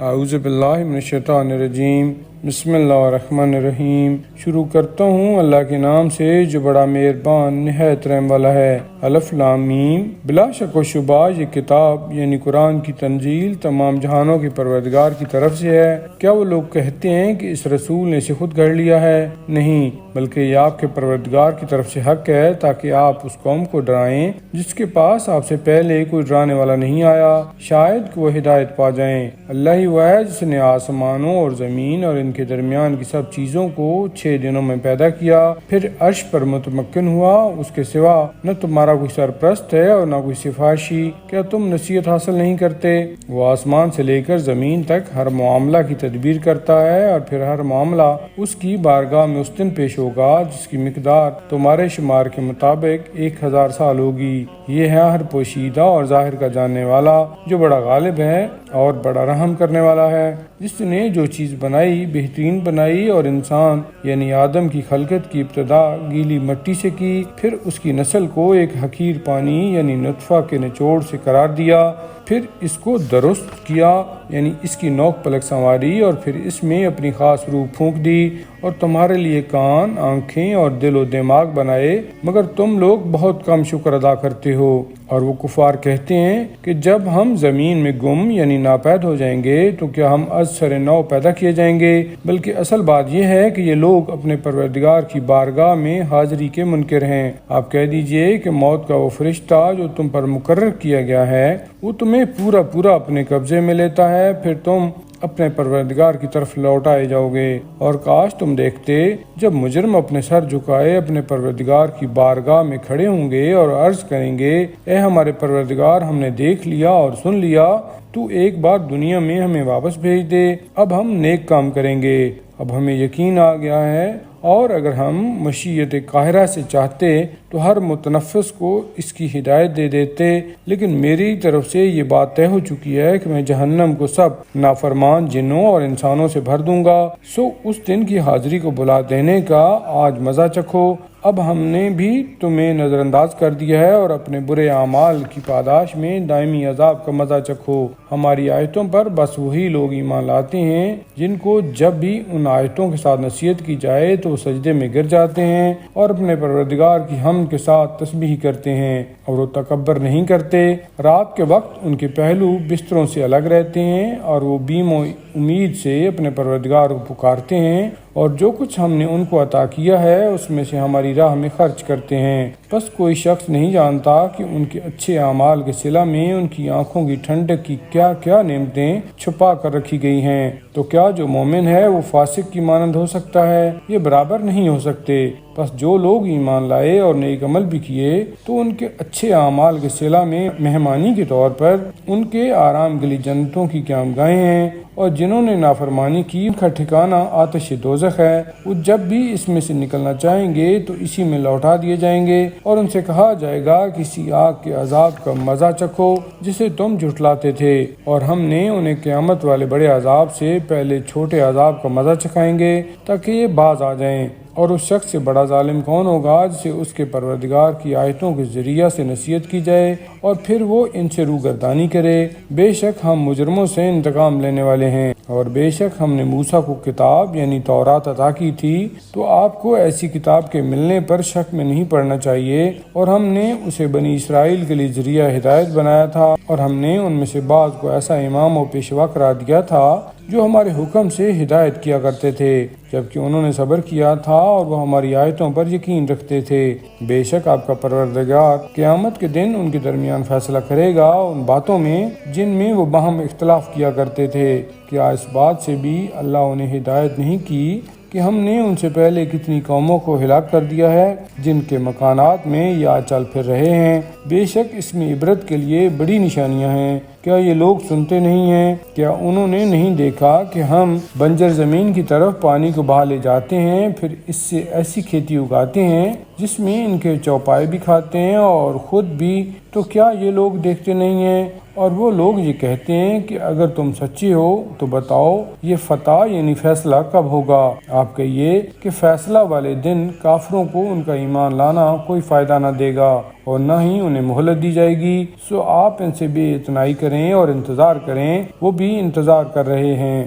اعوذ باللہ من الشیطان الرجیم، بسم اللہ الرحمن الرحیم۔ شروع کرتا ہوں اللہ کے نام سے جو بڑا مہربان نہایت رحم والا ہے۔ الف لام میم۔ بلا شک و شبہ یہ کتاب یعنی قرآن کی تنزیل تمام جہانوں کے پروردگار کی طرف سے ہے۔ کیا وہ لوگ کہتے ہیں کہ اس رسول نے اسے خود گھڑ لیا ہے؟ نہیں، بلکہ یہ آپ کے پروردگار کی طرف سے حق ہے تاکہ آپ اس قوم کو ڈرائیں جس کے پاس آپ سے پہلے کوئی ڈرانے والا نہیں آیا، شاید کہ وہ ہدایت پا جائیں۔ اللہ ہی وہ ہے جس نے آسمانوں اور زمین اور ان کے درمیان کی سب چیزوں کو 6 دنوں میں پیدا کیا، پھر عرش پر متمکن ہوا۔ اس کے سوا نہ تمہارا کوئی سرپرست ہے اور نہ کوئی سفارشی۔ کیا تم نصیحت حاصل نہیں کرتے؟ وہ آسمان سے لے کر زمین تک ہر معاملہ کی تدبیر کرتا ہے، اور پھر ہر معاملہ اس کی بارگاہ میں اس دن پیش ہوگا جس کی مقدار تمہارے شمار کے مطابق 1000 سال ہوگی۔ یہ ہے ہر پوشیدہ اور ظاہر کا جاننے والا، جو بڑا غالب ہے اور بڑا رحم کرنے والا ہے۔ جس نے جو چیز بنائی بہترین بنائی، اور انسان یعنی آدم کی خلقت کی ابتدا گیلی مٹی سے کی، پھر اس کی نسل کو ایک حقیر پانی یعنی نطفہ کے نچوڑ سے قرار دیا، پھر اس کو درست کیا یعنی اس کی نوک پلک سنواری، اور پھر اس میں اپنی خاص روح پھونک دی، اور تمہارے لیے کان، آنکھیں اور دل و دماغ بنائے، مگر تم لوگ بہت کم شکر ادا کرتے ہو۔ اور وہ کفار کہتے ہیں کہ جب ہم زمین میں گم یعنی ناپید ہو جائیں گے تو کیا ہم از سر نو پیدا کیے جائیں گے؟ بلکہ اصل بات یہ ہے کہ یہ لوگ اپنے پروردگار کی بارگاہ میں حاضری کے منکر ہیں۔ آپ کہہ دیجئے کہ موت کا وہ فرشتہ جو تم پر مقرر کیا گیا ہے وہ تمہیں پورا اپنے قبضے میں لیتا ہے، پھر تم اپنے پروردگار کی طرف لوٹائے جاؤ گے۔ اور کاش تم دیکھتے جب مجرم اپنے سر جھکائے اپنے پروردگار کی بارگاہ میں کھڑے ہوں گے اور عرض کریں گے، اے ہمارے پروردگار، ہم نے دیکھ لیا اور سن لیا، تو ایک بار دنیا میں ہمیں واپس بھیج دے، اب ہم نیک کام کریں گے۔ اب ہمیں یقین آ گیا ہے، اور اگر ہم مشیت قاہرہ سے چاہتے تو ہر متنفس کو اس کی ہدایت دے دیتے، لیکن میری طرف سے یہ بات طے ہو چکی ہے کہ میں جہنم کو سب نافرمان جنوں اور انسانوں سے بھر دوں گا۔ سو اس دن کی حاضری کو بلا دینے کا آج مزہ چکھو۔ اب ہم نے بھی تمہیں نظر انداز کر دیا ہے، اور اپنے برے اعمال کی پاداش میں دائمی عذاب کا مزہ چکھو۔ ہماری آیتوں پر بس وہی لوگ ایمان لاتے ہیں جن کو جب بھی ان آیتوں کے ساتھ نصیحت کی جائے تو وہ سجدے میں گر جاتے ہیں اور اپنے پروردگار کی حمد کے ساتھ تسبیح کرتے ہیں، اور وہ تکبر نہیں کرتے۔ رات کے وقت ان کے پہلو بستروں سے الگ رہتے ہیں، اور وہ بیم و امید سے اپنے پروردگار کو پکارتے ہیں، اور جو کچھ ہم نے ان کو عطا کیا ہے اس میں سے ہماری راہ میں خرچ کرتے ہیں۔ بس کوئی شخص نہیں جانتا کہ ان کے اچھے اعمال کے صلہ میں ان کی آنکھوں کی ٹھنڈک کی کیا کیا نعمتیں چھپا کر رکھی گئی ہیں۔ تو کیا جو مومن ہے وہ فاسق کی مانند ہو سکتا ہے؟ یہ برابر نہیں ہو سکتے۔ بس جو لوگ ایمان لائے اور نیک عمل بھی کیے تو ان کے اچھے اعمال کے صلہ میں مہمانی کے طور پر ان کے آرام کے لیے جنتوں کی قیامگاہیں ہیں، اور جنہوں نے نافرمانی کی ان کا ٹھکانہ آتش دوزخ ہے۔ وہ جب بھی اس میں سے نکلنا چاہیں گے تو اسی میں لوٹا دیے جائیں گے، اور ان سے کہا جائے گا کسی آگ کے عذاب کا مزہ چکھو جسے تم جھٹلاتے تھے، اور ہم نے انہیں قیامت والے بڑے عذاب سے پہلے چھوٹے عذاب کا مزہ چکھائیں گے تاکہ یہ باز آ جائیں۔ اور اس شخص سے بڑا ظالم کون ہوگا جسے اس کے پروردگار کی آیتوں کے ذریعہ سے نصیحت کی جائے اور پھر وہ ان سے روگردانی کرے۔ بے شک ہم مجرموں سے انتقام لینے والے ہیں، اور بے شک ہم نے موسیٰ کو کتاب یعنی تورات عطا کی تھی، تو آپ کو ایسی کتاب کے ملنے پر شک میں نہیں پڑنا چاہیے، اور ہم نے اسے بنی اسرائیل کے لیے ذریعہ ہدایت بنایا تھا، اور ہم نے ان میں سے بعض کو ایسا امام و پیشوا قرار دیا تھا جو ہمارے حکم سے ہدایت کیا کرتے تھے، جبکہ انہوں نے صبر کیا تھا اور وہ ہماری آیتوں پر یقین رکھتے تھے۔ بے شک آپ کا پروردگار قیامت کے دن ان کے درمیان فیصلہ کرے گا ان باتوں میں جن میں وہ باہم اختلاف کیا کرتے تھے۔ کیا اس بات سے بھی اللہ انہیں ہدایت نہیں کی کہ ہم نے ان سے پہلے کتنی قوموں کو ہلاک کر دیا ہے جن کے مکانات میں یا چل پھر رہے ہیں؟ بے شک اس میں عبرت کے لیے بڑی نشانیاں ہیں۔ کیا یہ لوگ سنتے نہیں ہیں؟ کیا انہوں نے نہیں دیکھا کہ ہم بنجر زمین کی طرف پانی کو بہا لے جاتے ہیں، پھر اس سے ایسی کھیتی اگاتے ہیں جس میں ان کے چوپائے بھی کھاتے ہیں اور خود بھی؟ تو کیا یہ لوگ دیکھتے نہیں ہیں؟ اور وہ لوگ یہ کہتے ہیں کہ اگر تم سچے ہو تو بتاؤ یہ فتح یعنی فیصلہ کب ہوگا؟ آپ کہیے کہ فیصلہ والے دن کافروں کو ان کا ایمان لانا کوئی فائدہ نہ دے گا، اور نہ ہی انہیں مہلت دی جائے گی، سو آپ ان سے بے اعتنائی کریں اور انتظار کریں، وہ بھی انتظار کر رہے ہیں۔